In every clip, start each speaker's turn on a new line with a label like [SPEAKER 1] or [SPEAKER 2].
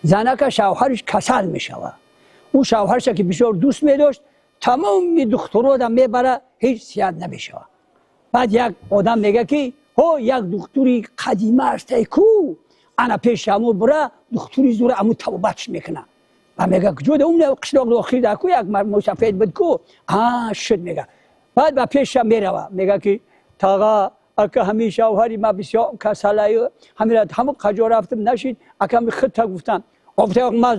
[SPEAKER 1] زنک شوهرش کسل میشود. اون شوهرش که بسیار دوست میداشت تمام دخترها را میبره، هیچ صحت نمیشود. بعد یک آدم میگه که هو یک دکتری قدیمی است کو انا پیش امو بره دکتری زور امو توبتش میکنه. و میگه جود اون قشلاق داخلی در کو یک مرد سفید بود کو شد میگه. بعد با پیش میره میگه که تاغا اگه همین شوهری ما بسیار کسلایی همه قجا رفتم نشید اگه می خود تا گفتم گفته ما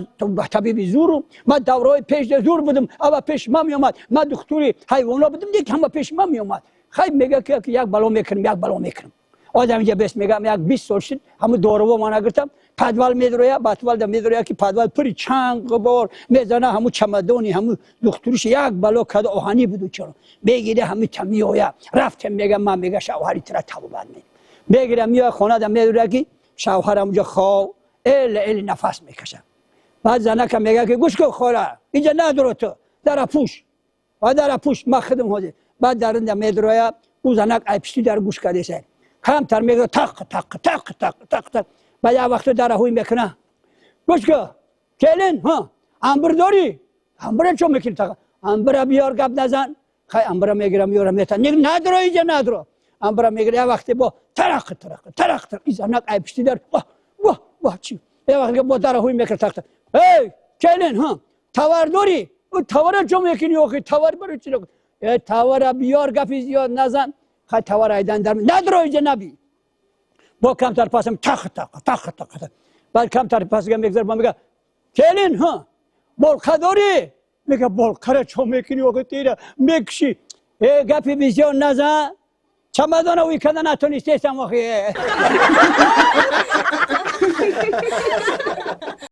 [SPEAKER 1] طبیب زورم، ما دورای پیش زور بودم اما پیش ما میومد، ما دکتری حیوانا بودم دیگه همه پیش ما میومد. خیلی میگه که یک بلا میکنم آدم اینجا بس میگم یک 20 سال شد همه دارو ما نگرفتم پدوال میدرویا باتوال میدرویا که پدوال پری چنگ بار میزنه همو چمدانی همو دکترش یک بلا کد آهنی بود چرا بگیره همه تمیویا رفتم میگم من میگه شوهری ترا توبت میگیره میاد خونه دم میدرویا که شوهرم اونجا خواب ال نفس میکشه. بعد زنک میگه که گوش کن خوره اینجا ندارو تو در پوش و در پوش ما خدم هودی. بعد درنده میدرویا او زنک ایپشتی در گوش کردی سر کمتر میگه تق تق تق تق تق تق. بعد یه وقت در هوی میکنه گوش کن کلین ها انبر داری انبر چون میکنی تق انبر بیار گپ نزن. خیلی انبر میگیره میاره میتن ندارو اینجا ندارو انبر میگیره یه وقت با ترق ترق ترق ترق این زنک ایپشتی در واه چی یه وقت با در هوی میکنه تق تق ای کلین ها تاور داری او تاور چون میکنی اوکی تاور برو چی تاور بیار گپی زیاد نزن. خیلی تاور ایدن در ندارو اینجا نبی با کمتر پاسم تق تق تق تق. بعد کمتر پاس میگذار با میگه کلین ها بلخه داری میگه بلخه چون میکنی اوکی تیره میکشی گپی بسیار نزن چمدان اوی کدن نتونستی سم